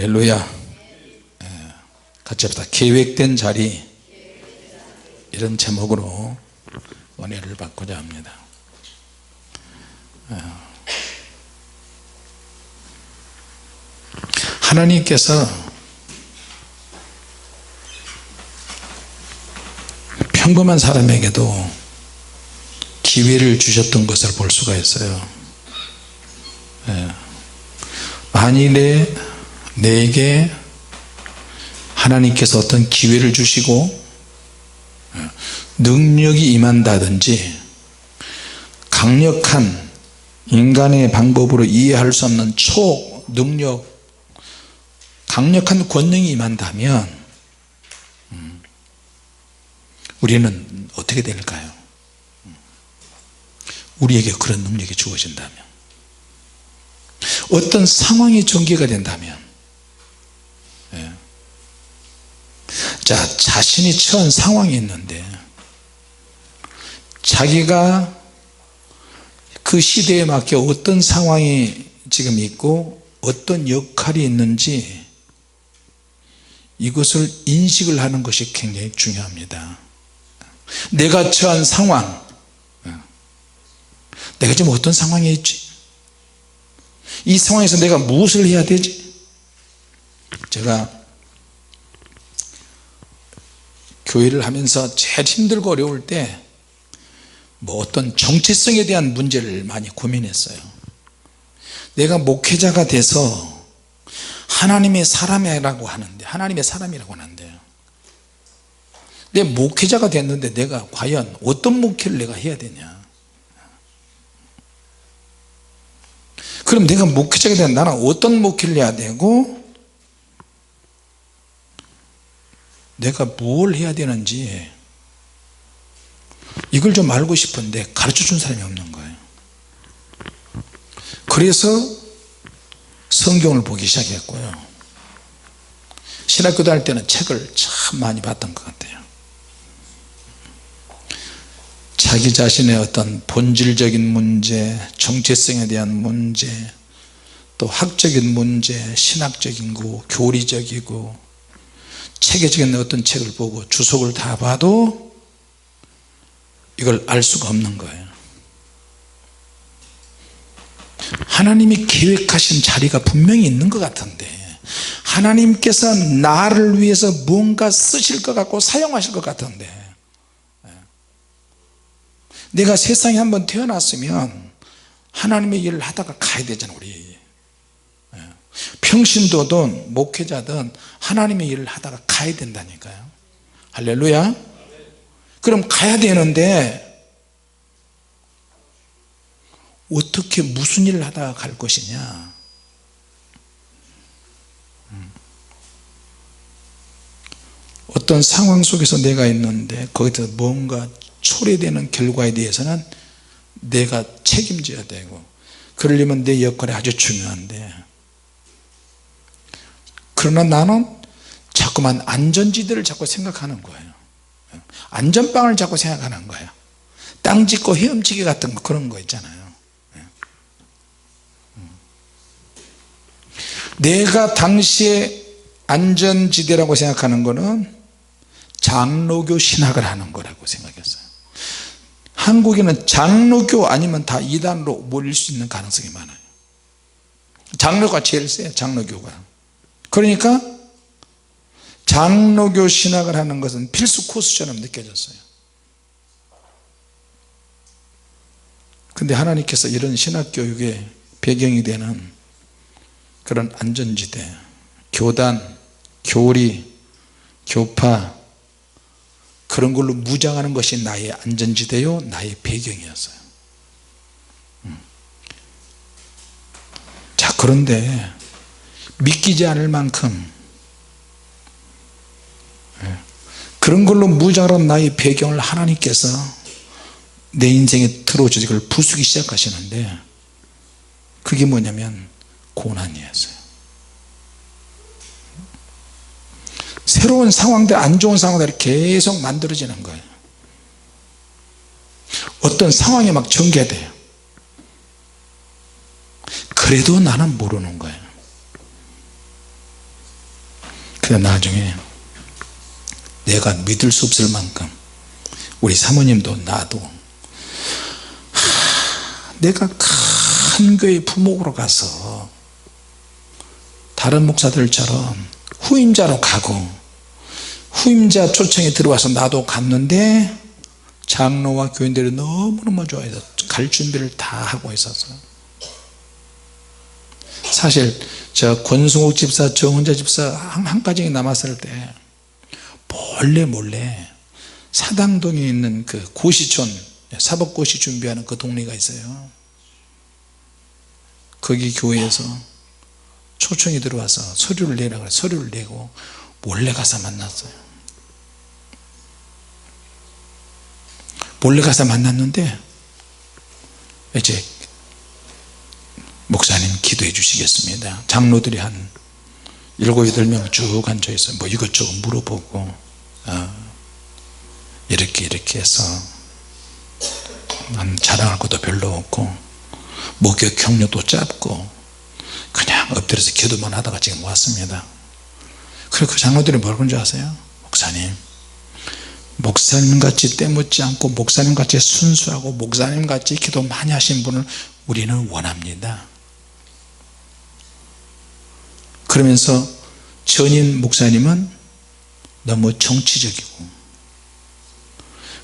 할렐루야. 같이 합시다. 계획된 자리, 이런 제목으로 은혜를 받고자 합니다. 하나님께서 평범한 사람에게도 기회를 주셨던 것을 볼 수가 있어요. 만일에 내게 하나님께서 어떤 기회를 주시고 능력이 임한다든지 강력한 인간의 방법으로 이해할 수 없는 초능력, 강력한 권능이 임한다면 우리는 어떻게 될까요? 우리에게 그런 능력이 주어진다면, 어떤 상황이 전개가 된다면, 자, 자신이 처한 상황이 있는데 자기가 그 시대에 맞게 어떤 상황이 지금 있고 어떤 역할이 있는지, 이것을 인식을 하는 것이 굉장히 중요합니다. 내가 처한 상황, 내가 지금 어떤 상황에 있지, 이 상황에서 내가 무엇을 해야 되지. 제가 교회를 하면서 제일 힘들고 어려울 때 어떤 정체성에 대한 문제를 많이 고민했어요. 내가 목회자가 돼서 하나님의 사람이라고 하는데, 내 목회자가 됐는데 내가 과연 어떤 목회를 내가 해야 되냐. 그럼 내가 목회자가 되면 나는 어떤 목회를 해야 되고 내가 뭘 해야 되는지, 이걸 좀 알고 싶은데 가르쳐 준 사람이 없는 거예요. 그래서 성경을 보기 시작했고요. 신학교 다닐 때는 책을 참 많이 봤던 것 같아요. 자기 자신의 어떤 본질적인 문제, 정체성에 대한 문제, 또 학적인 문제, 신학적인 거, 교리적이고, 체계적인 어떤 책을 보고 주석을 다 봐도 이걸 알 수가 없는 거예요. 하나님이 계획하신 자리가 분명히 있는 것 같은데, 하나님께서 나를 위해서 뭔가 쓰실 것 같고 사용하실 것 같은데, 내가 세상에 한번 태어났으면 하나님의 일을 하다가 가야 되잖아. 우리 평신도든 목회자든 하나님의 일을 하다가 가야 된다니까요. 할렐루야. 그럼 가야 되는데 어떻게 무슨 일을 하다가 갈 것이냐. 어떤 상황 속에서 내가 있는데 거기서 뭔가 초래되는 결과에 대해서는 내가 책임져야 되고, 그러려면 내 역할이 아주 중요한데, 그러나 나는 자꾸만 안전지대를 자꾸 생각하는 거예요. 안전빵을 자꾸 생각하는 거예요. 땅 짓고 헤엄치기 같은 거, 그런 거 있잖아요. 내가 당시에 안전지대라고 생각하는 거는 장로교 신학을 하는 거라고 생각했어요. 한국에는 장로교 아니면 다 이단으로 몰릴 수 있는 가능성이 많아요. 장로가 제일 세요. 장로교가. 그러니까 장로교 신학을 하는 것은 필수 코스처럼 느껴졌어요. 그런데 하나님께서 이런 신학교육의 배경이 되는 그런 안전지대, 교단, 교리, 교파, 그런 걸로 무장하는 것이 나의 안전지대요, 나의 배경이었어요. 자, 그런데 믿기지 않을 만큼 그런 걸로 무장하는 나의 배경을 하나님께서 내 인생에 들어오셔서 이걸 부수기 시작하시는데, 그게 뭐냐면 고난이었어요. 새로운 상황들, 안 좋은 상황들이 계속 만들어지는 거예요. 어떤 상황이 막 전개돼요. 그래도 나는 모르는 거예요. 그래 나중에 내가 믿을 수 없을 만큼 우리 사모님도 나도 내가 큰 교회 부목으로 가서 다른 목사들처럼 후임자로 가고 후임자 초청이 들어와서 나도 갔는데 장로와 교인들이 너무너무 좋아해서 갈 준비를 다 하고 있었어요. 사실 저 권승욱 집사 정은자 집사 한 가정이 남았을 때 몰래 사당동에 있는 그 고시촌 사법고시 준비하는 그 동네가 있어요. 거기 교회에서 초청이 들어와서 서류를 내라고 해서 서류를 내고 몰래 가서 만났어요. 몰래 가서 만났는데 이제 목사님 기도해 주시겠습니다. 장로들이 한 7, 8명 쭉 앉아 있어요. 뭐 이것저것 물어보고 이렇게 해서 난 자랑할 것도 별로 없고 목욕 경력도 짧고 그냥 엎드려서 기도만 하다가 지금 왔습니다. 그리고 그 장로들이 뭐라고 하는 줄 아세요? 목사님같이 때묻지 않고 목사님같이 순수하고 목사님같이 기도 많이 하신 분을 우리는 원합니다. 그러면서 전임 목사님은 너무 정치적이고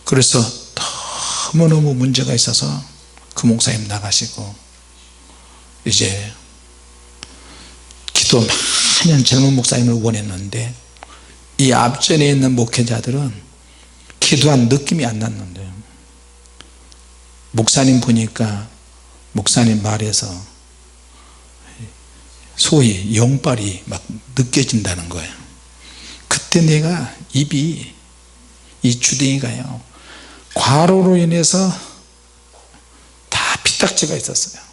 그래서 너무너무 문제가 있어서 그 목사님 나가시고 이제 기도 많이 한 젊은 목사님을 원했는데 이 앞전에 있는 목회자들은 기도한 느낌이 안 났는데 목사님 보니까 목사님 말에서 소위 영빨이 막 느껴진다는 거예요. 그때 내가 입이 이 주댕이가요 과로로 인해서 다 피딱지가 있었어요.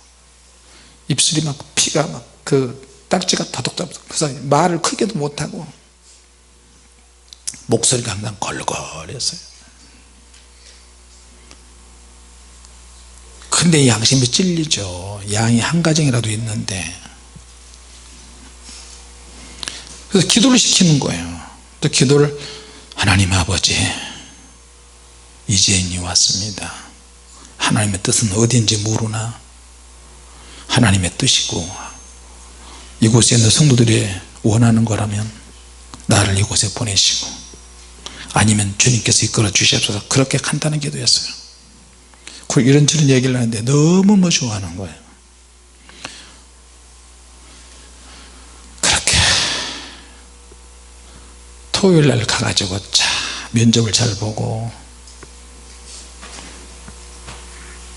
입술이 막 피가 막 그 딱지가 다독다독 그래서 말을 크게도 못하고 목소리가 항상 걸걸했어요. 근데 양심이 찔리죠. 양이 한 가정이라도 있는데 그래서 기도를 시키는 거예요. 또 기도를 하나님 아버지 이제인이 왔습니다. 하나님의 뜻은 어디인지 모르나 하나님의 뜻이고 이곳에 있는 성도들이 원하는 거라면 나를 이곳에 보내시고 아니면 주님께서 이끌어 주시옵소서. 그렇게 간단한 기도였어요. 그리고 이런저런 얘기를 하는데 너무 좋아하는 거예요. 그렇게 토요일날 가가지고 면접을 잘 보고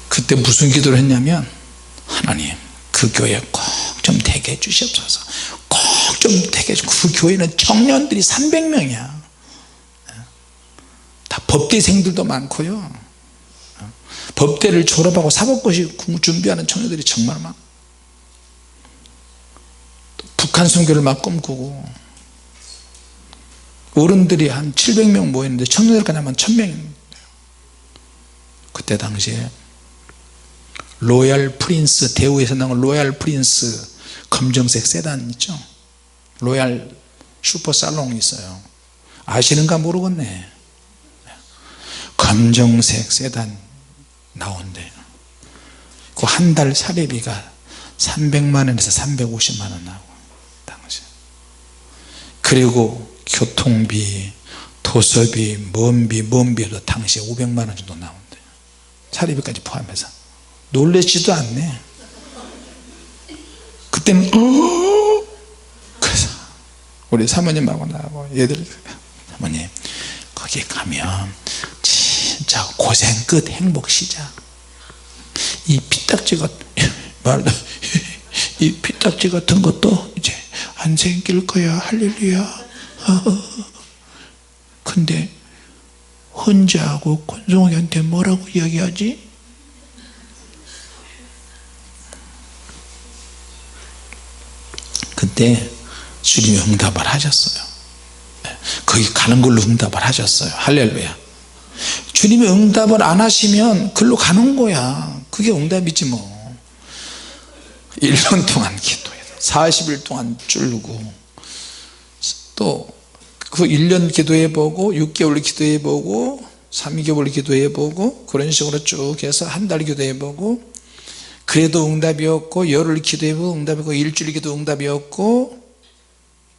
그때 무슨 기도를 했냐면 하나님 그 교회 꼭 좀 되게 해 주시옵소서. 꼭 좀 되게 해주고 그 교회는 청년들이 300명이야 다 법대생들도 많고요 법대를 졸업하고 사법고시 준비하는 청년들이 정말 막 북한 선교를 막 꿈꾸고 어른들이 한 700명 모였는데 청년들까지 하면 1000명입니다. 그때 당시에 로얄 프린스 대우에서 나온 로얄 프린스 검정색 세단 있죠. 로얄 슈퍼살롱이 있어요. 아시는가 모르겠네. 검정색 세단 나온대요. 그 한 달 사례비가 300만원에서 350만원 나오고 당시. 그리고 교통비 도서비 뭔비도 당시에 500만원 정도 나온대요. 사례비까지 포함해서. 놀라지도 않네. 그때는 그래서 우리 사모님하고 나하고 얘들 사모님 거기 가면 진짜 고생 끝 행복 시작. 이 피딱지 같은 것도 이제 안 생길 거야. 할렐루야. 근데 혼자하고 권성욱이한테 뭐라고 이야기하지? 그때 주님이 응답을 하셨어요. 거기 가는 걸로 응답을 하셨어요. 할렐루야. 주님이 응답을 안 하시면 글로 가는 거야. 그게 응답이지 뭐. 1년 동안 기도해서 40일 동안 쫄고 또 그 1년 기도해보고 6개월 기도해보고 3개월 기도해보고 그런 식으로 쭉 해서 한 달 기도해보고 그래도 응답이 없고 열흘 기도해보고 응답이 없고 일주일 기도 응답이 없고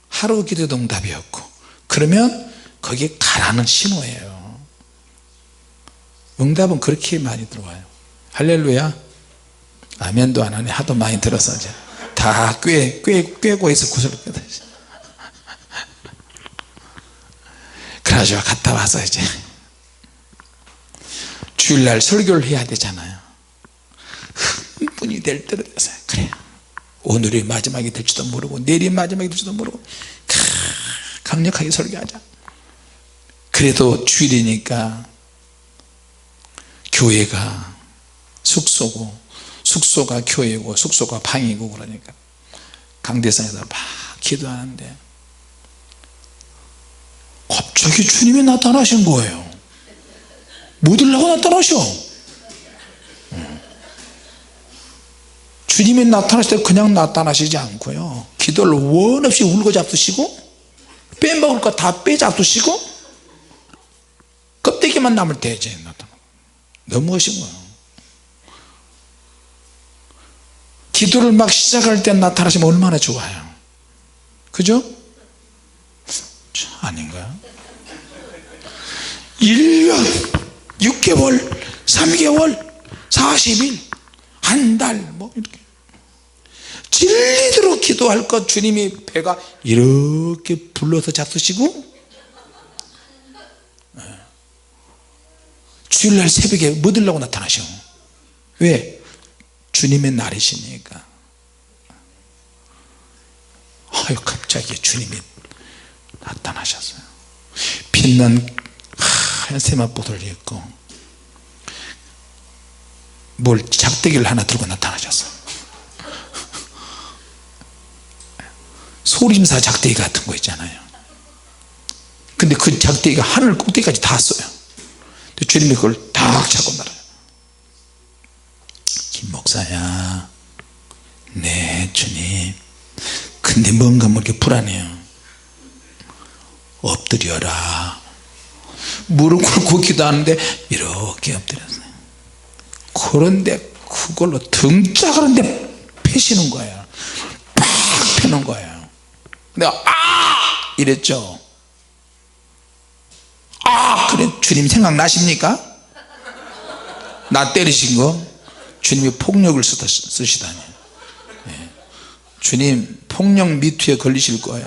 하루 기도도 응답이 없고 그러면 거기에 가라는 신호예요. 응답은 그렇게 많이 들어와요. 할렐루야. 아멘도 안 하네. 하도 많이 들어서 이제 다 꿰고 해서 구슬렀거든. 그래가지고 갔다 와서 이제 주일날 설교를 해야 되잖아요. 흥분이 될 때로 돼서 그래 오늘이 마지막이 될지도 모르고 내일이 마지막이 될지도 모르고 강력하게 설교하자. 그래도 주일이니까 교회가 숙소고 숙소가 교회고 숙소가 방이고 그러니까 강대상에서 막 기도하는데 갑자기 주님이 나타나신 거예요. 뭐 들라고 나타나셔? 주님이 나타나실 때 그냥 나타나시지 않고요 기도를 원 없이 울고 잡수시고 빼먹을 거 다 빼잡수시고 껍데기만 남을 때 이제 나타나. 너무 멋진 거예요. 기도를 막 시작할 때 나타나시면 얼마나 좋아요. 그죠? 아닌가요? 1년 6개월 3개월 40일 한 달 뭐 이렇게 진리대로 기도할 것 주님이 배가 이렇게 불러서 잡수시고 주일날 새벽에 뭐 들라고 나타나셔? 왜? 주님의 날이시니까. 아유 갑자기 주님이 나타나셨어요. 빛난 하얀 세마포를 입고 뭘 작대기를 하나 들고 나타나셨어. 소림사 작대기 같은 거 있잖아요. 근데 그 작대기가 하늘 꼭대기까지 닿았어요. 주님이 그걸 딱 잡고 날아요. 김 목사야, 네 주님, 근데 뭔가 뭐 이렇게 불안해요. 엎드려라. 무릎 꿇고 기도하는데 이렇게 엎드렸어요. 그런데 그걸로 등짝하는데 패시는 거예요. 팍 펴는 거예요. 내가 이랬죠. 그래 주님 생각나십니까? 나 때리신 거? 주님이 폭력을 쓰시다니. 네. 주님 폭력 미투에 걸리실 거예요.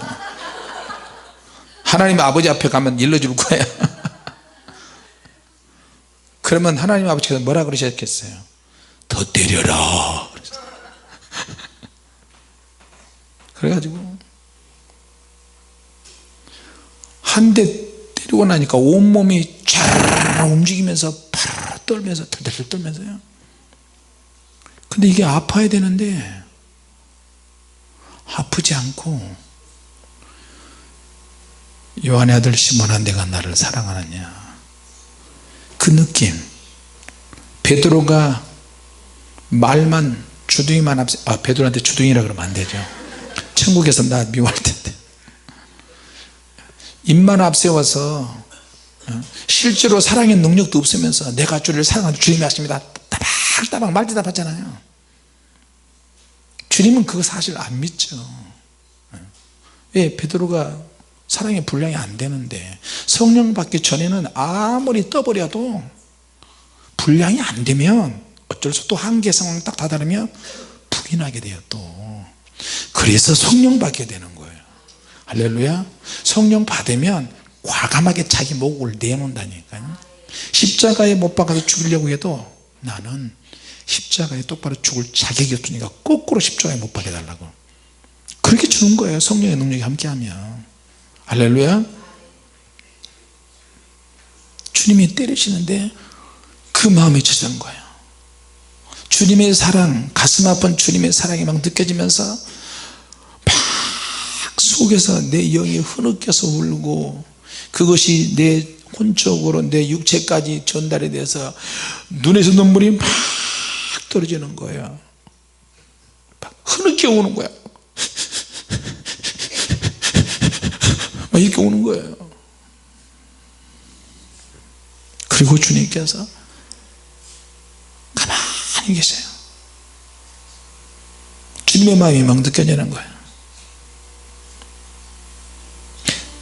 하나님 아버지 앞에 가면 일러줄 거예요. 그러면 하나님 아버지께서 뭐라 그러셨겠어요? 더 때려라. 그래가지고 한 대 때리고 나니까 온몸이 쫙 움직이면서 파르르 떨면서 털털 떨면서요. 근데 이게 아파야 되는데 아프지 않고, 요한의 아들 시몬아 내가 나를 사랑하느냐, 그 느낌. 베드로가 말만 주둥이만 베드로한테 주둥이라 그러면 안 되죠. 천국에서 나 미워할 텐데 입만 앞세워서 실제로 사랑의 능력도 없으면서 내가 주를 사랑하는 주님이 하십니다 따박따박 말대답하잖아요. 주님은 그거 사실 안 믿죠. 왜? 베드로가 사랑의 분량이 안 되는데, 성령 받기 전에는 아무리 떠버려도 분량이 안 되면 어쩔 수 없이 또 한계 상황 딱 다다르면 부인하게 돼요. 또 그래서 성령 받게 되는 거예요. 할렐루야. 성령 받으면 과감하게 자기 목을 내놓는다니까요. 십자가에 못 박아서 죽이려고 해도 나는 십자가에 똑바로 죽을 자격이 없으니까 거꾸로 십자가에 못 박게 달라고 그렇게 주는 거예요. 성령의 능력이 함께하면. 할렐루야. 주님이 때리시는데 그 마음이 젖은 거예요. 주님의 사랑, 가슴 아픈 주님의 사랑이 막 느껴지면서 막 속에서 내 영이 흐느껴서 울고, 그것이 내 혼적으로 내 육체까지 전달이 돼서 눈에서 눈물이 막 떨어지는 거예요. 막 흐느껴 오는 거야. 이렇게 오는 거예요. 그리고 주님께서 가만히 계세요. 주님의 마음이 막 느껴지는 거예요.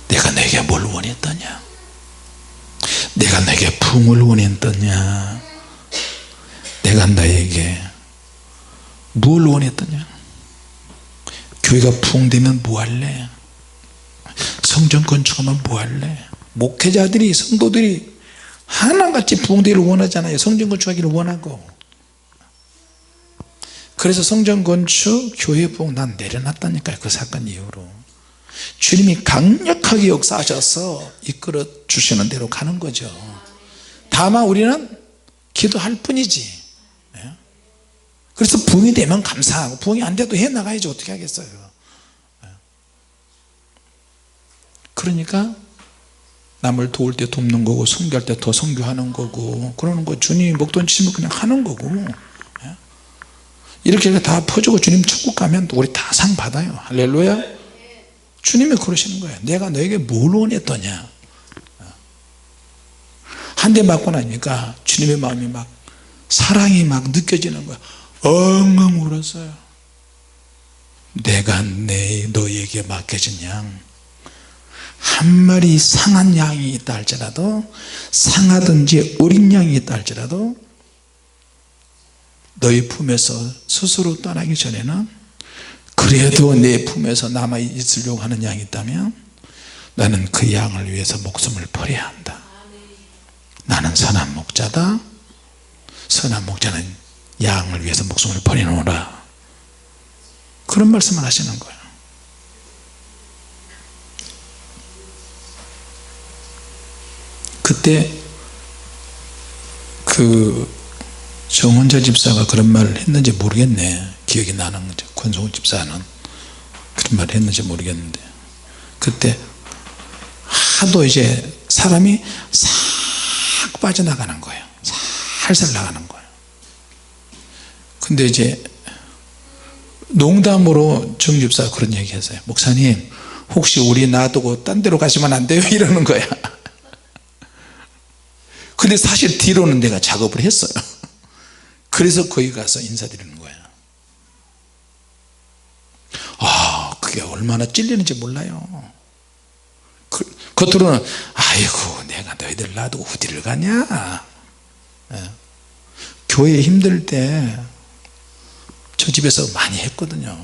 내가 너에게 뭘 원했더냐, 내가 너에게 부흥을 원했더냐, 내가 너에게 뭘 원했더냐. 교회가 부흥되면 뭐 할래? 성전 건축하면 뭐 할래? 목회자들이, 성도들이 하나같이 부흥되기를 원하잖아요. 성전 건축하기를 원하고. 그래서 성전 건축, 교회 부흥 난 내려놨다니까요. 그 사건 이후로 주님이 강력하게 역사하셔서 이끌어 주시는 대로 가는 거죠. 다만 우리는 기도할 뿐이지. 그래서 부흥이 되면 감사하고, 부흥이 안 돼도 해나가야지 어떻게 하겠어요. 그러니까 남을 도울 때 돕는 거고, 선교할 때 더 선교하는 거고, 그러는 거. 주님이 목돈 치면 그냥 하는 거고. 이렇게 다 퍼주고 주님 천국 가면 우리 다 상 받아요. 할렐루야. 주님이 그러시는 거예요. 내가 너에게 뭘 원했더냐. 한 대 맞고 나니까 주님의 마음이 막, 사랑이 막 느껴지는 거야. 엉엉 울었어요. 내가 너에게 맡겨진 양, 한 마리 상한 양이 있다 할지라도, 상하든지 어린 양이 있다 할지라도 너희 품에서 스스로 떠나기 전에는 그래도 내 품에서 남아 있으려고 하는 양이 있다면 나는 그 양을 위해서 목숨을 버려야 한다. 나는 선한 목자다. 선한 목자는 양을 위해서 목숨을 버리노라. 그런 말씀을 하시는 거예요. 그때 그 정원자 집사가 그런 말을 했는지 모르겠네. 기억이 나는 거죠. 권성훈 집사는 그런 말을 했는지 모르겠는데, 그때 하도 이제 사람이 싹 빠져나가는 거예요. 살살 나가는 거예요. 근데 이제 농담으로 정 집사가 그런 얘기 했어요. 목사님, 혹시 우리 놔두고 딴 데로 가시면 안 돼요? 이러는 거야. 근데 사실 뒤로는 내가 작업을 했어요. 그래서 거기 가서 인사드리는 거야. 그게 얼마나 찔리는지 몰라요. 겉으로는 아이고 내가 너희들 놔두고 어디를 가냐. 교회 힘들 때 저 집에서 많이 했거든요.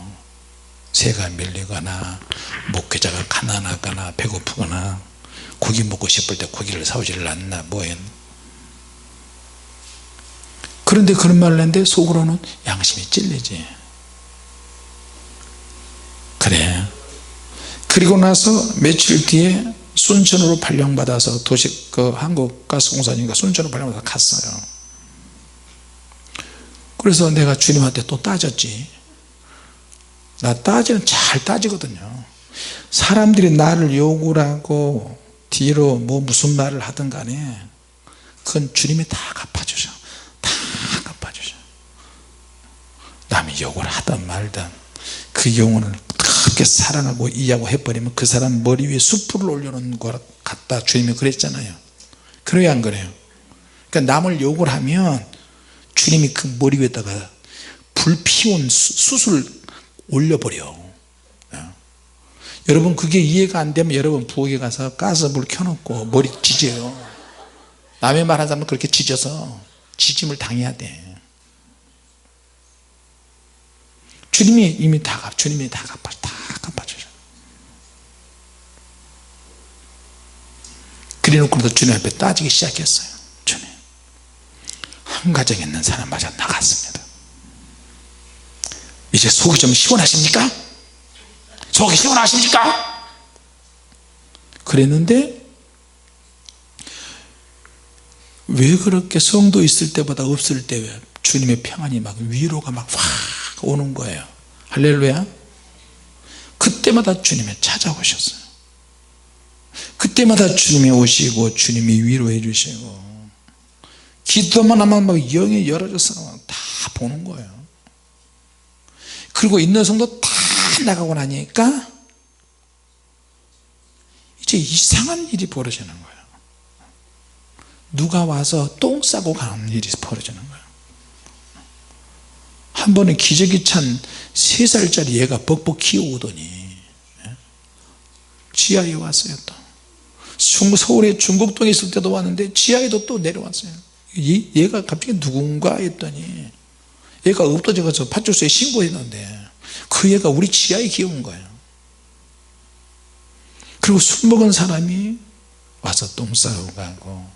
새가 밀리거나 목회자가 가난하거나 배고프거나 고기 먹고 싶을 때 고기를 사오지를 않나 뭐해. 그런데 그런 말을 했는데 속으로는 양심이 찔리지. 그래. 그리고 나서 며칠 뒤에 순천으로 발령받아서 한국가스공사니까 순천으로 발령받아서 갔어요. 그래서 내가 주님한테 또 따졌지. 나 따지는 잘 따지거든요. 사람들이 나를 욕을 하고 뒤로 무슨 말을 하든 간에 그건 주님이 다 갚아주셔. 다 갚아주셔. 남이 욕을 하든 말든 그 영혼을 그렇게 사랑하고 이해하고 해버리면 그 사람 머리 위에 숯불을 올려놓은 것 같다. 주님이 그랬잖아요. 그래야 안 그래요? 그러니까 남을 욕을 하면 주님이 그 머리 위에다가 불 피운 숯을 올려버려. 여러분 그게 이해가 안 되면 여러분 부엌에 가서 가스불 켜놓고 머리 지져요. 남의 말하는 사람은 그렇게 지져서 지짐을 당해야 돼. 주님이 이미 주님이 다 갚아주셔. 그래놓고도 주님 앞에 따지기 시작했어요. 주님, 한 가정에 있는 사람마저 나갔습니다. 이제 속이 좀 시원하십니까? 속이 시원하십니까? 그랬는데 왜 그렇게 성도 있을 때보다 없을 때 주님의 평안이 막 위로가 막 확 오는 거예요. 할렐루야. 그때마다 주님이 찾아오셨어요. 그때마다 주님이 오시고 주님이 위로해 주시고, 기도만 하면 막 영이 열어져서 다 보는 거예요. 그리고 있는 성도 다 나가고 나니까 이제 이제 이상한 일이 벌어지는 거예요. 누가 와서 똥 싸고 가는 일이 벌어지는 거예요. 한 번은 기저귀 찬 3살짜리 얘가 벅벅 기어오더니 지하에 왔어요. 또 서울에 중국동에 있을 때도 왔는데 지하에도 또 내려왔어요. 얘가 갑자기 누군가 했더니 얘가 엎어져서 파출소에 신고했는데 그 얘가 우리 지하에 기어온 거예요. 그리고 술 먹은 사람이 와서 똥 싸고 가고,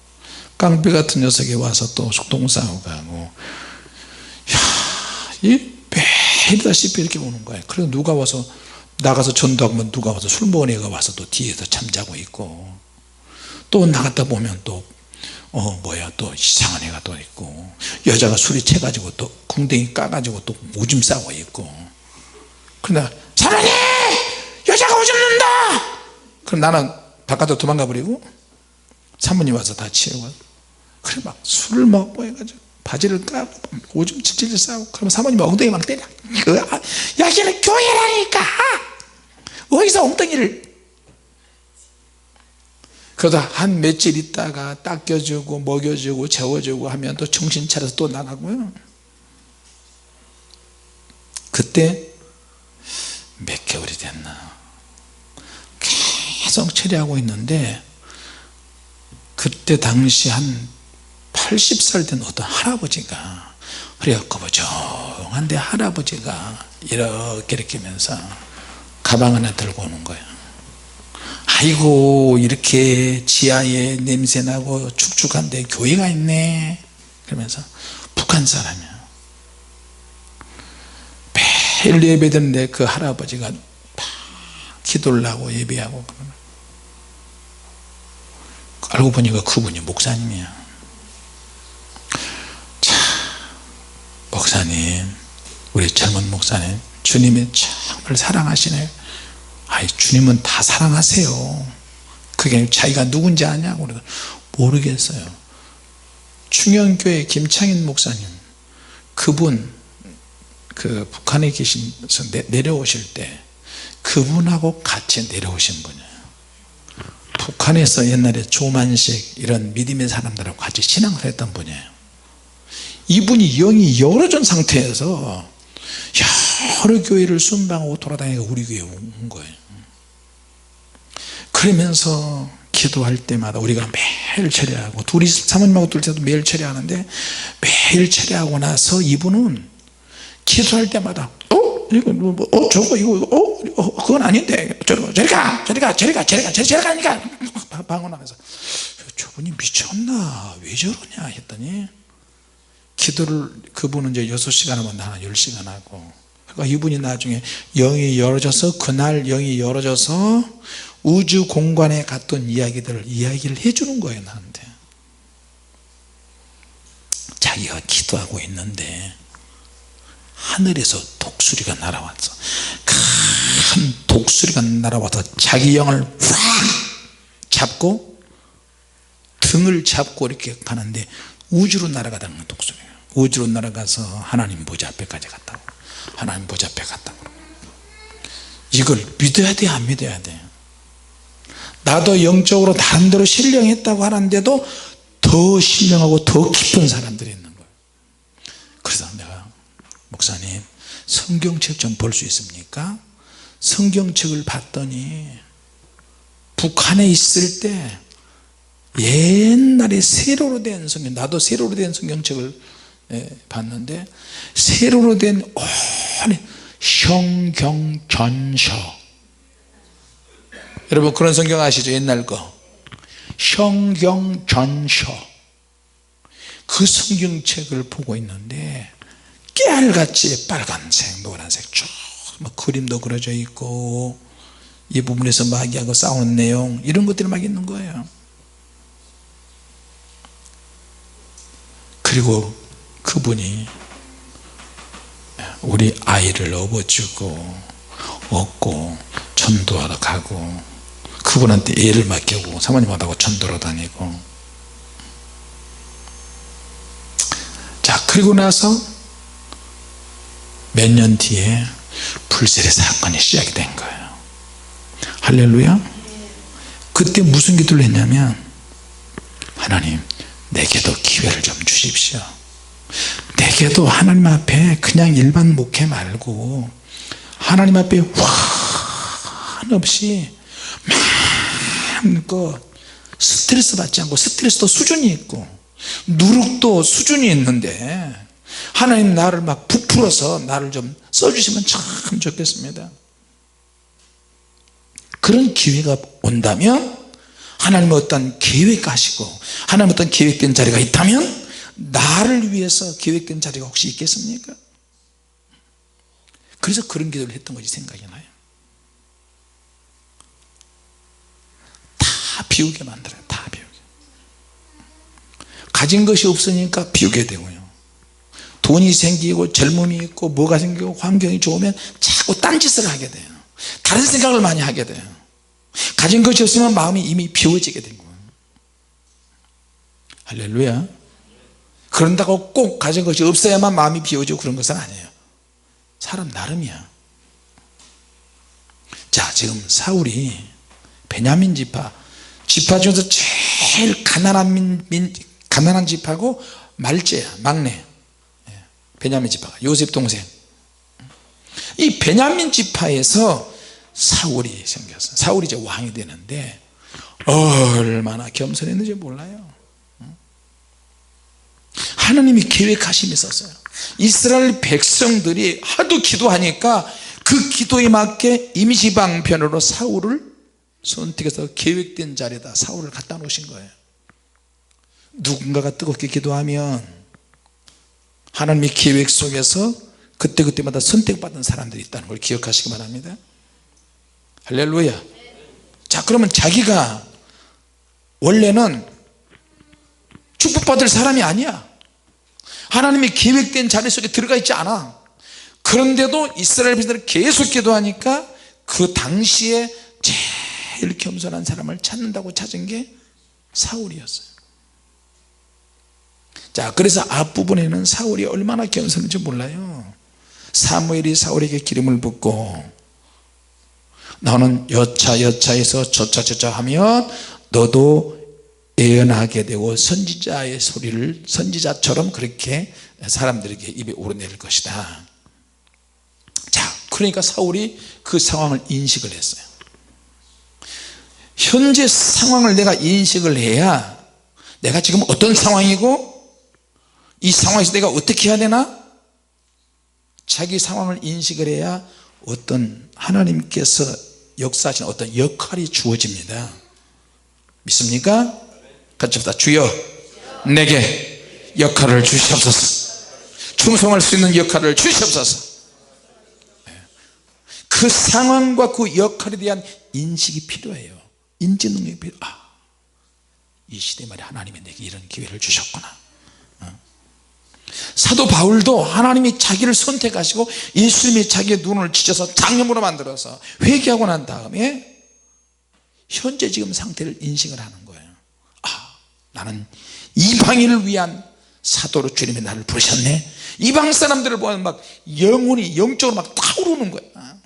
깡패 같은 녀석이 와서 또 똥 싸고 가고, 이 매일다시피 이렇게 오는 거예요. 그리고 누가 와서 나가서 전도하면 누가 와서 술 먹은 애가 와서 또 뒤에서 잠자고 있고, 또 나갔다 보면 또 또 이상한 애가 또 있고, 여자가 술이 채가지고 또 궁뎅이 까가지고 또 오줌 싸고 있고. 그러나 사모님 여자가 오줌 넣는다. 그럼 나는 바깥으로 도망가 버리고 사모님 와서 다 치우고, 그래 막 술을 먹고 해가지고 바지를 까고 오줌 질질 싸고, 그러면 사모님 엉덩이 막 때려. 여기는 교회라니까 어디서 엉덩이를. 그러다 한 며칠 있다가 닦여주고 먹여주고 재워주고 하면 또 정신 차려서 또 나가고요. 그때 몇 개월이 됐나 계속 처리하고 있는데, 그때 당시 한 80살 된 어떤 할아버지가, 그래갖고 부정한데 할아버지가 이렇게 하면서 가방 하나 들고 오는 거예요. 아이고 이렇게 지하에 냄새나고 축축한데 교회가 있네. 그러면서 북한 사람이야. 매일 예배 드는데 그 할아버지가 기도를 하고 예배하고, 알고 보니까 그분이 목사님이야. 자, 목사님, 우리 젊은 목사님, 주님이 정말 사랑하시네. 아이, 주님은 다 사랑하세요. 그게 자기가 누군지 아냐고. 그래서 모르겠어요. 충영교회 김창인 목사님, 그분 그 북한에 계시면서 내려오실 때 그분하고 같이 내려오신 분이에요. 북한에서 옛날에 조만식 이런 믿음의 사람들하고 같이 신앙을 했던 분이에요. 이분이 영이 열어진 상태에서 여러 교회를 순방하고 돌아다니고 우리 교회에 온 거예요. 그러면서 기도할 때마다 우리가 매일 철회하고, 둘이 사모님하고 둘 때도 매일 철회하는데, 매일 철회하고 나서 이분은 기도할 때마다 이거 저거 이거 그건 아닌데 저리 가니까 방언하면서 저분이 미쳤나 왜 저러냐 했더니, 기도를 그분은 이제 6시간 하면 나는 10시간 하고, 그러니까 이분이 나중에 영이 열어져서, 그날 영이 열어져서 우주 공간에 갔던 이야기를 해주는 거예요, 나한테. 자기가 기도하고 있는데 하늘에서 독수리가 날아왔어. 큰 독수리가 날아와서 자기 영을 확 잡고 등을 잡고 이렇게 가는데, 우주로 날아가다는 독수리예요. 우주로 날아가서 하나님 보좌 앞에까지 갔다고. 하나님 보좌 앞에 갔다고. 이걸 믿어야 돼, 안 믿어야 돼? 나도 영적으로 다른 데로 신령했다고 하는데도 더 신령하고 더 깊은 사람들이 있는 거예요. 그래서 내가, 목사님 성경책 좀 볼 수 있습니까? 성경책을 봤더니 북한에 있을 때 옛날에 세로로 된 성경, 나도 세로로 된 성경책을 봤는데, 세로로 된 성경전서, 여러분 그런 성경 아시죠? 옛날 거 성경전서, 그 성경책을 보고 있는데 깨알같이 빨간색 노란색 쭉 막 그림도 그려져 있고, 이 부분에서 마귀하고 싸우는 내용, 이런 것들이 막 있는 거예요. 그리고 그분이 우리 아이를 업어주고 얻고 전도하러 가고, 그분한테 애를 맡기고 사모님하고 전도로 다니고. 자, 그리고 나서 몇 년 뒤에 불세례 사건이 시작이 된 거예요. 할렐루야. 그때 무슨 기도를 했냐면 하나님 내게도 기회를 좀 주십시오. 내게도 하나님 앞에 그냥 일반 목회 말고 하나님 앞에 한없이 마음껏 스트레스 받지 않고, 스트레스도 수준이 있고 누룩도 수준이 있는데 하나님 나를 막 부풀어서 나를 좀 써주시면 참 좋겠습니다. 그런 기회가 온다면 하나님은 어떤 계획하시고 하나님은 어떤 계획된 자리가 있다면 나를 위해서 계획된 자리가 혹시 있겠습니까? 그래서 그런 기도를 했던 것이 생각이 나요. 다 비우게 만들어요. 다 비우게. 가진 것이 없으니까 비우게 되고요, 돈이 생기고 젊음이 있고 뭐가 생기고 환경이 좋으면 자꾸 딴짓을 하게 돼요. 다른 생각을 많이 하게 돼요. 가진 것이 없으면 마음이 이미 비워지게 된 거예요. 할렐루야. 그런다고 꼭 가진 것이 없어야만 마음이 비워지고 그런 것은 아니에요. 사람 나름이야. 자, 지금 사울이 베냐민 지파 중에서 제일 가난한 지파고 말제야, 막내. 베냐민 지파가 요셉 동생. 이 베냐민 지파에서 사울이 생겼어요. 사울이 이제 왕이 되는데 얼마나 겸손했는지 몰라요. 하나님이 계획하심이 있었어요. 이스라엘 백성들이 하도 기도하니까 그 기도에 맞게 임시방편으로 사울을 선택해서 계획된 자리에다 사울을 갖다 놓으신 거예요. 누군가가 뜨겁게 기도하면 하나님의 계획 속에서 그때그때마다 선택받은 사람들이 있다는 걸 기억하시기 바랍니다. 할렐루야. 자, 그러면 자기가 원래는 축복받을 사람이 아니야. 하나님의 계획된 자리 속에 들어가 있지 않아. 그런데도 이스라엘 백성들이 계속 기도하니까 그 당시에 제일 겸손한 사람을 찾는다고 찾은 게 사울이었어요. 자, 그래서 앞부분에는 사울이 얼마나 겸손한지 몰라요. 사무엘이 사울에게 기름을 붓고 너는 여차여차해서 저차저차 하면 너도 예언하게 되고 선지자의 소리를 선지자처럼 그렇게 사람들에게 입에 오르내릴 것이다. 자, 그러니까 사울이 그 상황을 인식을 했어요. 현재 상황을 내가 인식을 해야 내가 지금 어떤 상황이고 이 상황에서 내가 어떻게 해야 되나, 자기 상황을 인식을 해야 어떤 하나님께서 역사하시는 어떤 역할이 주어집니다. 믿습니까? 같이 합시다. 주여 내게 역할을 주시옵소서. 충성할 수 있는 역할을 주시옵소서. 그 상황과 그 역할에 대한 인식이 필요해요. 인지 능력이 필요해요. 이 시대 말에 하나님이 내게 이런 기회를 주셨구나. 사도 바울도 하나님이 자기를 선택하시고 예수님이 자기의 눈을 치셔서 장염으로 만들어서 회개하고 난 다음에 현재 지금 상태를 인식을 하는 거예요. 나는 이방인을 위한 사도로 주님이 나를 부르셨네. 이방 사람들을 보면 막 영혼이 영적으로 막 타오르는 거야.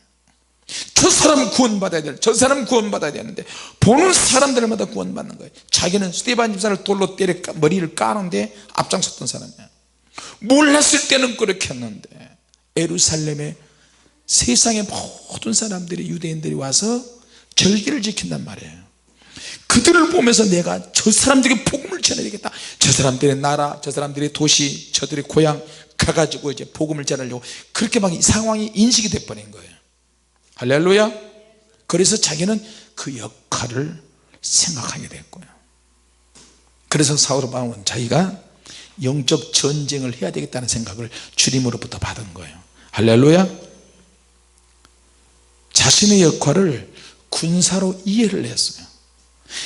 저 사람 구원받아야 돼, 저 사람 구원받아야 되는데 보는 사람들마다 구원받는 거예요. 자기는 스데반 집사를 돌로 때려 머리를 까는데 앞장섰던 사람이야. 몰랐을 때는 그렇게 했는데 예루살렘에 세상의 모든 사람들이, 유대인들이 와서 절기를 지킨단 말이에요. 그들을 보면서 내가 저 사람들에게 복음을 전해야 되겠다. 저 사람들의 나라, 저 사람들의 도시, 저들의 고향 가가지고 이제 복음을 전하려고 그렇게 막 이 상황이 인식이 돼버린 거예요. 할렐루야. 그래서 자기는 그 역할을 생각하게 됐고요. 그래서 사울 바울은 자기가 영적 전쟁을 해야 되겠다는 생각을 주님으로부터 받은 거예요. 할렐루야. 자신의 역할을 군사로 이해를 했어요.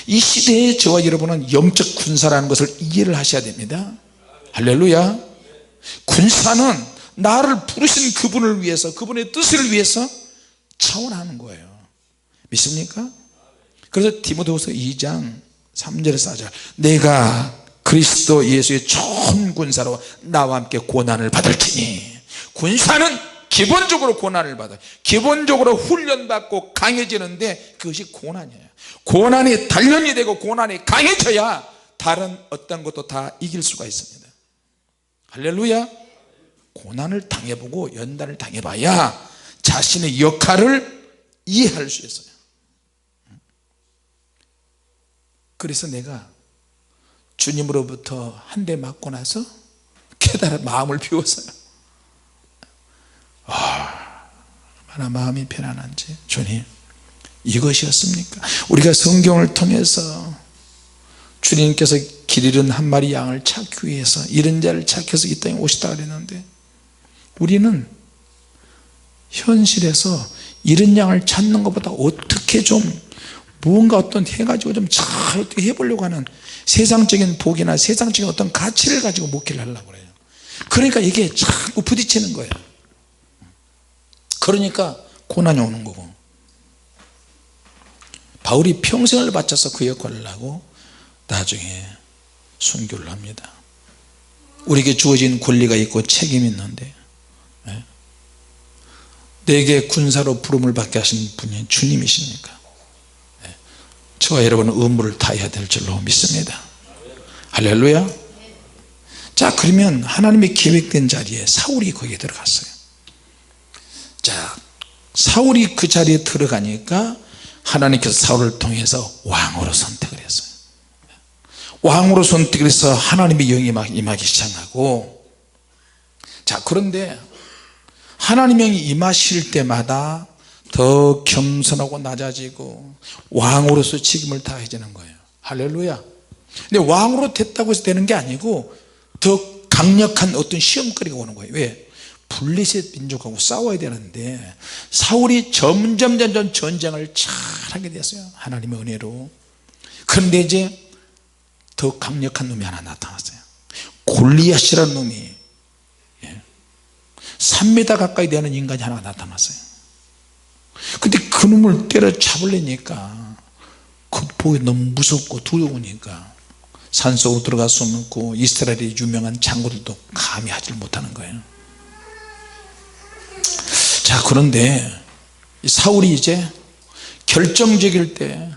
이 시대에 저와 여러분은 영적 군사라는 것을 이해를 하셔야 됩니다. 할렐루야. 군사는 나를 부르신 그분을 위해서, 그분의 뜻을 위해서 차원하는 거예요. 믿습니까? 그래서 디모데후서 2장 3절에서 4절, 내가 그리스도 예수의 좋은 군사로 나와 함께 고난을 받을지니. 군사는 기본적으로 고난을 받아요. 기본적으로 훈련받고 강해지는데 그것이 고난이에요. 고난이 단련이 되고 고난이 강해져야 다른 어떤 것도 다 이길 수가 있습니다. 할렐루야. 고난을 당해보고 연단을 당해봐야 자신의 역할을 이해할 수 있어요. 그래서 내가 주님으로부터 한 대 맞고 나서 깨달아 마음을 비웠어요. 얼마나 마음이 편안한지. 주님, 이것이었습니까? 우리가 성경을 통해서 주님께서 길 잃은 한 마리 양을 찾기 위해서 잃은 자를 찾기 위해서 이 땅에 오시다 그랬는데, 우리는 현실에서 잃은 양을 찾는 것보다 어떻게 좀 무언가 어떤 해가지고 좀 잘 어떻게 해보려고 하는 세상적인 복이나 세상적인 어떤 가치를 가지고 목회를 하려고 그래요. 그러니까 이게 자꾸 부딪히는 거예요. 그러니까 고난이 오는 거고, 바울이 평생을 바쳐서 그 역할을 하고 나중에 순교를 합니다. 우리에게 주어진 권리가 있고 책임이 있는데, 내게 군사로 부름을 받게 하신 분이 주님이시니까 저와 여러분은 의무를 다해야 될 줄로 믿습니다. 할렐루야. 자, 그러면 하나님의 계획된 자리에 사울이 거기에 들어갔어요. 자, 사울이 그 자리에 들어가니까 하나님께서 사울을 통해서 왕으로 선택을 했어요. 왕으로 선택을 해서 하나님의 영이 막 임하기 시작하고, 자, 그런데 하나님의 영이 임하실 때마다 더 겸손하고 낮아지고 왕으로서 책임을 다해지는 거예요. 할렐루야. 근데 왕으로 됐다고 해서 되는 게 아니고 더 강력한 어떤 시험거리가 오는 거예요. 왜? 블레셋 민족하고 싸워야 되는데 사울이 점점 전쟁을 잘하게 됐어요. 하나님의 은혜로. 그런데 이제 더 강력한 놈이 하나 나타났어요. 골리앗이라는 놈이 3m 가까이 되는 인간이 하나 나타났어요. 근데 그 놈을 때려잡으려니까 그 보기 너무 무섭고 두려우니까 산속으로 들어갈 수 없고 이스라엘의 유명한 장군들도 감히 하지를 못하는 거예요. 자, 그런데 사울이 이제 결정적일 때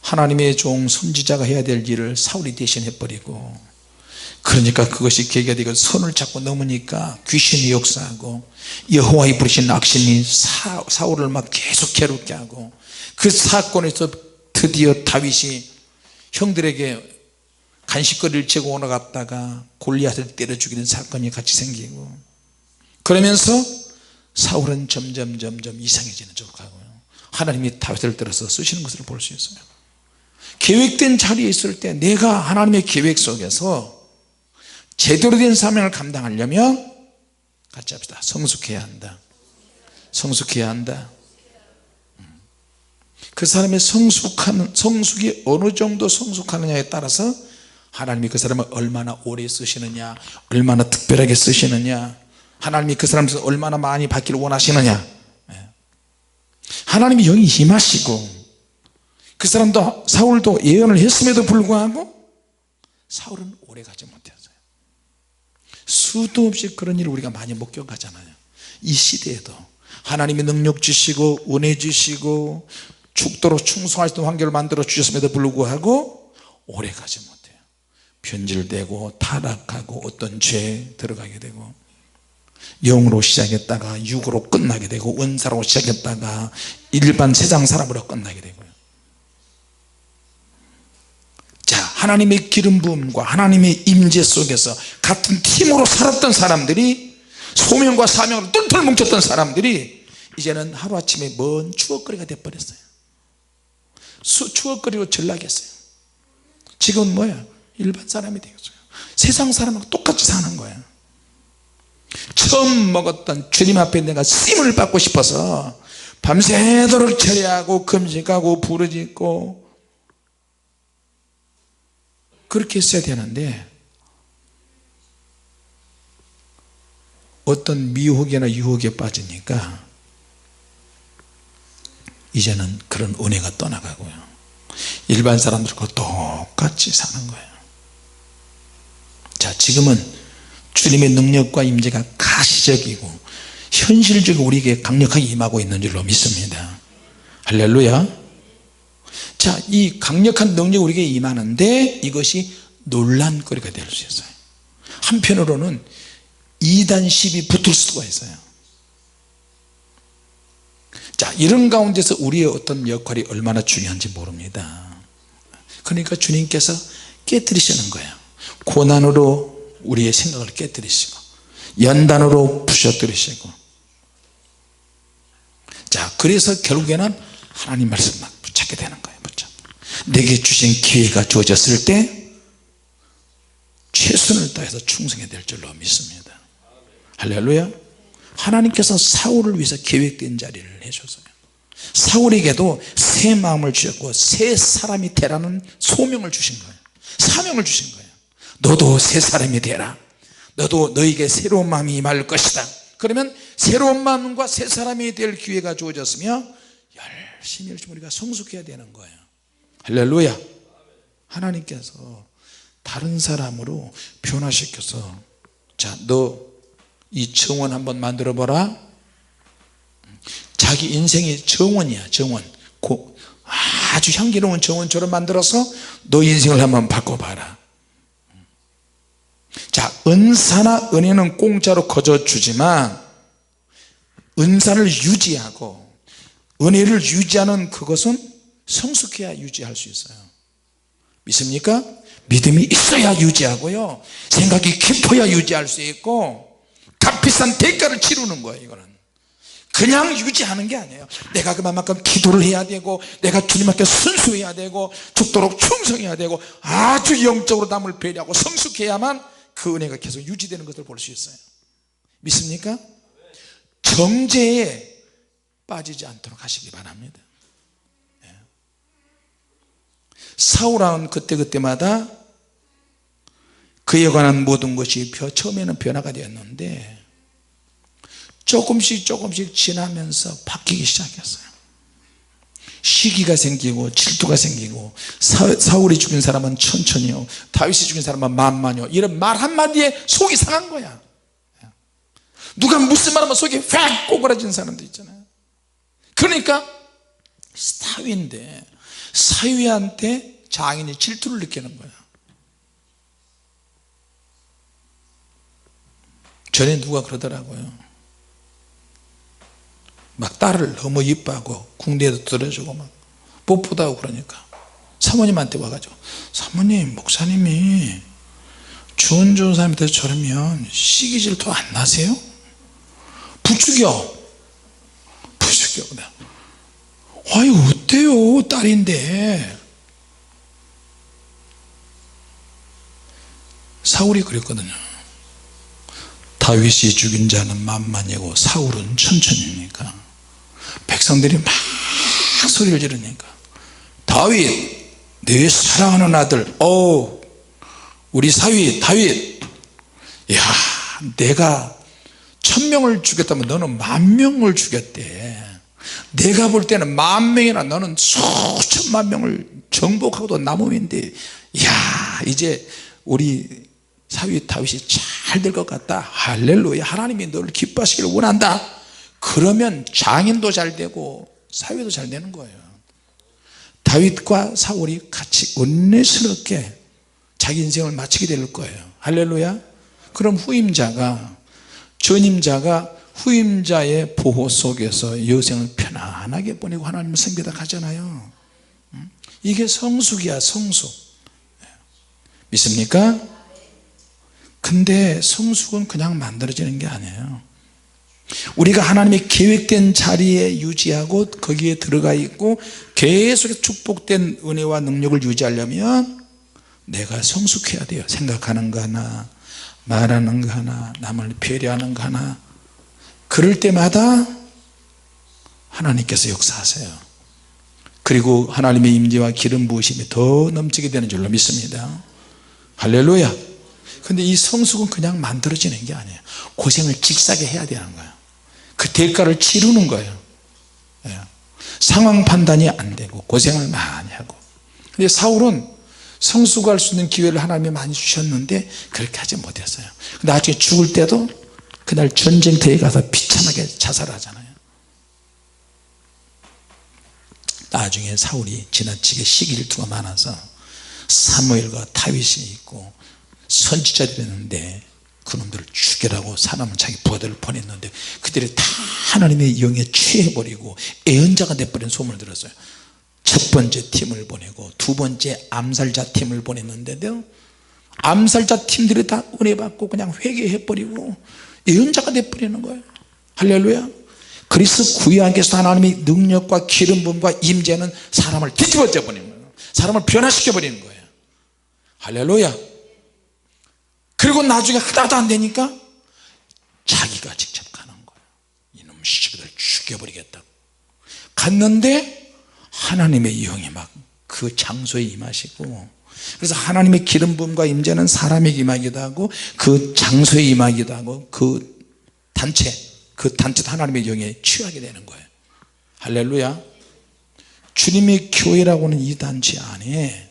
하나님의 종 선지자가 해야 될 일을 사울이 대신해 버리고, 그러니까 그것이 계기가 되고 선을 잡고 넘으니까 귀신이 역사하고 여호와의 부르신 악신이 사울을 막 계속 괴롭게 하고, 그 사건에서 드디어 다윗이 형들에게 간식거리를 채고 올라갔다가 골리앗을 때려 죽이는 사건이 같이 생기고, 그러면서 사울은 점점 이상해지는 쪽으로 가고요. 하나님이 다윗을 들어서 쓰시는 것을 볼 수 있어요. 계획된 자리에 있을 때 내가 하나님의 계획 속에서 제대로 된 사명을 감당하려면 같이 합시다. 성숙해야 한다. 성숙해야 한다. 그 사람의 성숙이 어느 정도 성숙하느냐에 따라서 하나님이 그 사람을 얼마나 오래 쓰시느냐, 얼마나 특별하게 쓰시느냐, 하나님이 그 사람에서 얼마나 많이 받기를 원하시느냐. 하나님이 영이 임하시고, 그 사람도 사울도 예언을 했음에도 불구하고 사울은 오래 가지 못했어요. 수도 없이 그런 일을 우리가 많이 목격하잖아요. 이 시대에도 하나님이 능력 주시고 은혜 주시고 죽도록 충성할 수 있는 환경을 만들어 주셨음에도 불구하고 오래 가지 못해요. 변질되고 타락하고 어떤 죄에 들어가게 되고, 영으로 시작했다가 육으로 끝나게 되고, 은사로 시작했다가 일반 세상 사람으로 끝나게 되고요. 자, 하나님의 기름 부음과 하나님의 임재 속에서 같은 팀으로 살았던 사람들이, 소명과 사명으로 똘똘 뭉쳤던 사람들이 이제는 하루아침에 먼 추억거리가 돼버렸어요. 추억거리로 전락했어요. 지금은 뭐야? 일반 사람이 되겠어요. 세상 사람하고 똑같이 사는 거예요. 처음 먹었던 주님 앞에 내가 쓰임을 받고 싶어서 밤새도록 절야하고 금식하고 부르짖고 그렇게 했어야 되는데, 어떤 미혹이나 유혹에 빠지니까 이제는 그런 은혜가 떠나가고요. 일반 사람들과 똑같이 사는 거예요. 자, 지금은 주님의 능력과 임재가 가시적이고 현실적으로 우리에게 강력하게 임하고 있는 줄로 믿습니다. 할렐루야. 자, 이 강력한 능력이 우리에게 임하는데 이것이 논란거리가 될 수 있어요. 한편으로는 이단 시비 붙을 수가 있어요. 자, 이런 가운데서 우리의 어떤 역할이 얼마나 중요한지 모릅니다. 그러니까 주님께서 깨뜨리시는 거예요. 고난으로 우리의 생각을 깨뜨리시고 연단으로 부셔뜨리시고, 자, 그래서 결국에는 하나님 말씀 막 붙잡게 되는 거예요. 내게 주신 기회가 주어졌을 때 최선을 다해서 충성해야 될 줄로 믿습니다. 할렐루야. 하나님께서 사울을 위해서 계획된 자리를 해줬어요. 사울에게도 새 마음을 주셨고 새 사람이 되라는 소명을 주신 거예요. 사명을 주신 거예요. 너도 새 사람이 되라. 너도 너에게 새로운 마음이 임할 것이다. 그러면 새로운 마음과 새 사람이 될 기회가 주어졌으며 열심히 우리가 성숙해야 되는 거예요. 할렐루야. 하나님께서 다른 사람으로 변화시켜서, 자, 너 이 정원 한번 만들어 보라. 자기 인생의 정원이야. 정원, 아주 향기로운 정원처럼 만들어서 너 인생을 한번 바꿔봐라. 자, 은사나 은혜는 공짜로 거저주지만 은사를 유지하고 은혜를 유지하는 그것은 성숙해야 유지할 수 있어요. 믿습니까? 믿음이 있어야 유지하고요, 생각이 깊어야 유지할 수 있고, 값비싼 대가를 치르는 거예요. 이거는 그냥 유지하는 게 아니에요. 내가 그만큼 기도를 해야 되고, 내가 주님께 순수해야 되고, 죽도록 충성해야 되고, 아주 영적으로 남을 배려하고 성숙해야만 그 은혜가 계속 유지되는 것을 볼 수 있어요. 믿습니까? 정죄에 빠지지 않도록 하시기 바랍니다. 사울은 그때마다 그에 관한 모든 것이 처음에는 변화가 되었는데 조금씩 지나면서 바뀌기 시작했어요. 시기가 생기고 질투가 생기고, 사울이 죽인 사람은 천천히요, 다윗이 죽인 사람은 만만히요, 이런 말 한마디에 속이 상한 거야. 누가 무슨 말하면 속이 휙 꼬그라진 사람도 있잖아요. 그러니까 사위인데 사위한테 장인이 질투를 느끼는 거야. 전에 누가 그러더라고요. 막 딸을 너무 이뻐하고 궁대에도 들어주고 막 뽀뽀도 하고 그러니까 사모님한테 와가지고, 사모님, 목사님이 좋은 사람한테 저러면 시기 질투 안 나세요? 부추겨. 아유, 어때요, 딸인데. 사울이 그랬거든요. 다윗이 죽인 자는 만만이고 사울은 천천히니까 백성들이 막 소리를 지르니까, 다윗, 내 사랑하는 아들, 우리 사위 다윗, 야, 내가 1000명을 죽였다면 너는 10,000명을 죽였대. 내가 볼 때는 10,000명이나 너는 수천만 명을 정복하고도 남음인데, 야, 이제 우리 사위 다윗이 잘 될 것 같다. 할렐루야. 하나님이 너를 기뻐하시기를 원한다. 그러면 장인도 잘 되고 사위도 잘 되는 거예요. 다윗과 사울이 같이 은혜스럽게 자기 인생을 마치게 될 거예요. 할렐루야. 그럼 전임자가 후임자의 보호 속에서 여생을 편안하게 보내고 하나님을 섬기다 가잖아요. 이게 성숙이야, 성숙. 믿습니까? 근데 성숙은 그냥 만들어지는 게 아니에요. 우리가 하나님의 계획된 자리에 유지하고 거기에 들어가 있고 계속 축복된 은혜와 능력을 유지하려면 내가 성숙해야 돼요. 생각하는 거 하나, 말하는 거 하나, 남을 배려하는 거 하나. 그럴 때마다 하나님께서 역사하세요. 그리고 하나님의 임재와 기름 부으심이 더 넘치게 되는 줄로 믿습니다. 할렐루야. 근데 이 성숙은 그냥 만들어지는 게 아니에요. 고생을 직사게 해야 되는 거예요. 그 대가를 치르는 거예요. 상황 판단이 안 되고 고생을 많이 하고. 근데 사울은 성숙할 수 있는 기회를 하나님이 많이 주셨는데 그렇게 하지 못했어요. 나중에 죽을 때도 그날 전쟁터에 가서 비참하게 자살하잖아요. 나중에 사울이 지나치게 시기질투가 많아서 사무엘과 다윗이 있고 선지자들이 있는데 그놈들을 죽여라고 사람은 자기 부하들을 보냈는데 그들이 다 하나님의 영에 취해버리고 애언자가 돼버린 소문을 들었어요. 첫 번째 팀을 보내고 두 번째 암살자 팀을 보냈는데도 암살자 팀들이 다 은혜 받고 그냥 회개해버리고 예언자가 돼버리는 거예요. 할렐루야. 그리스도 구약에서 하나님의 능력과 기름 부음과 임재는 사람을 뒤집어져 버리는 거예요. 사람을 변화시켜 버리는 거예요. 할렐루야. 그리고 나중에 하다도 안 되니까 자기가 직접 가는 거예요. 이놈 시비들 죽여버리겠다고 갔는데 하나님의 영이 막 그 장소에 임하시고, 그래서 하나님의 기름 부음과 임재는 사람에게 임하기도 하고 그 장소에 임하기도 하고 그 단체도 하나님의 영에 취하게 되는 거예요. 할렐루야. 주님의 교회라고는 이 단체 안에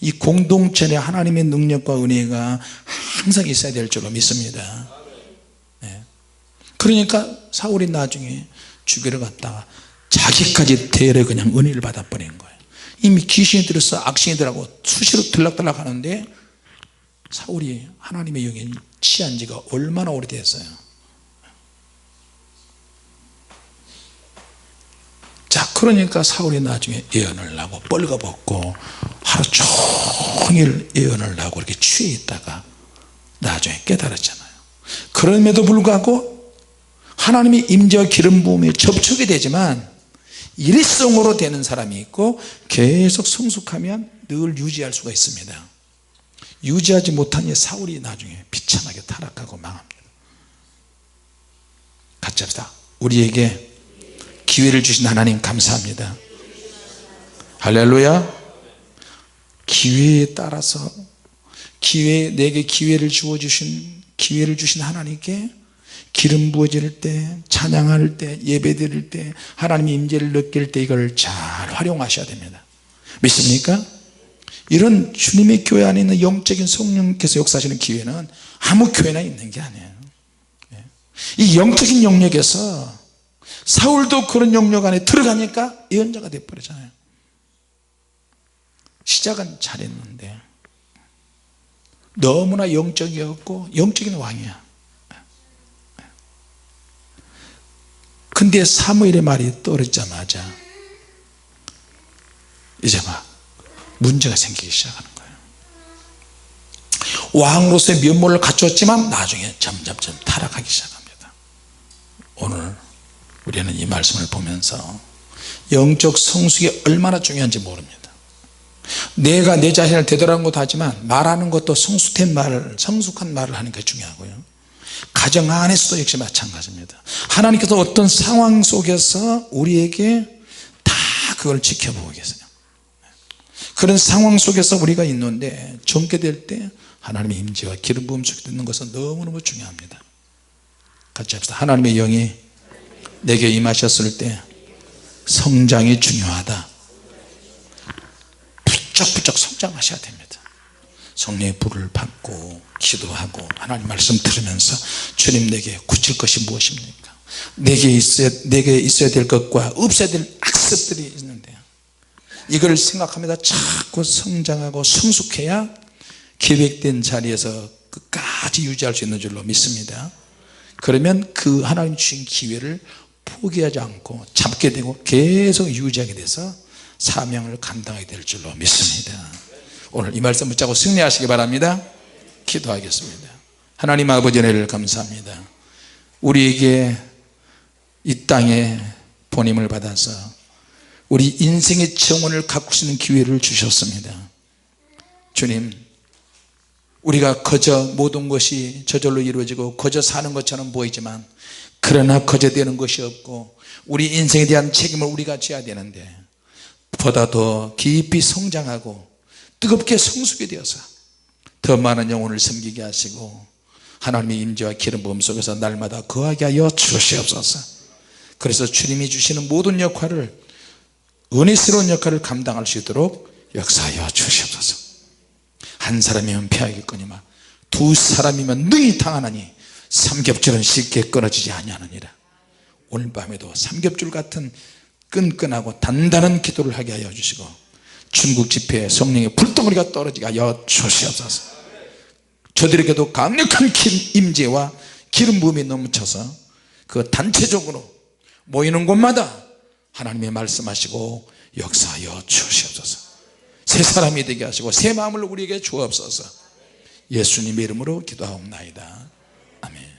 이 공동체에 하나님의 능력과 은혜가 항상 있어야 될 줄로 믿습니다. 네. 그러니까 사울이 나중에 죽이러 갔다가 자기까지 대려 그냥 은혜를 받아버린 거예요. 이미 귀신이 들어서 악신이 들어가고 수시로 들락들락 하는데 사울이 하나님의 영에 취한 지가 얼마나 오래됐어요. 자, 그러니까 사울이 나중에 예언을 하고 뻘거벗고 하루 종일 예언을 하고 이렇게 취해 있다가 나중에 깨달았잖아요. 그럼에도 불구하고 하나님의 임재와 기름 부음에 접촉이 되지만 일성으로 되는 사람이 있고 계속 성숙하면 늘 유지할 수가 있습니다. 유지하지 못하니 사울이 나중에 비참하게 타락하고 망합니다. 같이 합시다. 우리에게 기회를 주신 하나님 감사합니다. 할렐루야. 기회에 따라서 내게 기회를 주신 하나님께 기름 부어질 때, 찬양할 때, 예배드릴 때, 하나님의 임재를 느낄 때 이걸 잘 활용하셔야 됩니다. 믿습니까? 이런 주님의 교회 안에 있는 영적인 성령께서 역사하시는 기회는 아무 교회나 있는 게 아니에요. 이 영적인 영역에서 사울도 그런 영역 안에 들어가니까 예언자가 돼버리잖아요. 시작은 잘했는데 너무나 영적이었고 영적인 왕이야. 근데 사무엘의 말이 떨어지자마자 이제 막 문제가 생기기 시작하는 거예요. 왕으로서의 면모를 갖췄지만 나중에 점점점 타락하기 시작합니다. 오늘 우리는 이 말씀을 보면서 영적 성숙이 얼마나 중요한지 모릅니다. 내가 내 자신을 되돌아가는 것도 하지만 말하는 것도 성숙한 말을 하는 게 중요하고요. 가정 안에서도 역시 마찬가지입니다. 하나님께서 어떤 상황 속에서 우리에게 다 그걸 지켜보고 계세요. 그런 상황 속에서 우리가 있는데 젊게 될 때 하나님의 임재와 기름 부음 속에 있는 것은 너무너무 중요합니다. 같이 합시다. 하나님의 영이 내게 임하셨을 때 성장이 중요하다. 부쩍부쩍 성장하셔야 됩니다. 성령의 불을 받고 기도하고 하나님 말씀 들으면서 주님 내게 굳힐 것이 무엇입니까? 내게 있어야 될 것과 없어야 될 악습들이 있는데 이걸 생각하면서 자꾸 성장하고 성숙해야 계획된 자리에서 끝까지 유지할 수 있는 줄로 믿습니다. 그러면 그 하나님 주신 기회를 포기하지 않고 잡게 되고 계속 유지하게 돼서 사명을 감당하게 될 줄로 믿습니다. 오늘 이 말씀 붙잡고 승리하시기 바랍니다. 기도하겠습니다. 하나님 아버지 은혜를 감사합니다. 우리에게 이 땅에 보냄을 받아서 우리 인생의 정원을 가꾸시는 기회를 주셨습니다. 주님, 우리가 거저 모든 것이 저절로 이루어지고 거저 사는 것처럼 보이지만 그러나 거저 되는 것이 없고 우리 인생에 대한 책임을 우리가 져야 되는데 보다 더 깊이 성장하고 뜨겁게 성숙이 되어서 더 많은 영혼을 섬기게 하시고 하나님의 임재와 기름 부음 속에서 날마다 거하게 하여 주시옵소서. 그래서 주님이 주시는 모든 역할을 은혜스러운 역할을 감당할 수 있도록 역사하여 주시옵소서. 한 사람이면 패하겠거니와 두 사람이면 능히 당하나니 삼겹줄은 쉽게 끊어지지 아니하느니라. 오늘 밤에도 삼겹줄 같은 끈끈하고 단단한 기도를 하게 하여 주시고 중국 집회에 성령의 불덩어리가 떨어지게 하여 주시옵소서. 저들에게도 강력한 임재와 기름 부음이 넘쳐서 그 단체적으로 모이는 곳마다 하나님의 말씀하시고 역사하여 주시옵소서. 새 사람이 되게 하시고 새 마음을 우리에게 주옵소서. 예수님의 이름으로 기도하옵나이다. 아멘.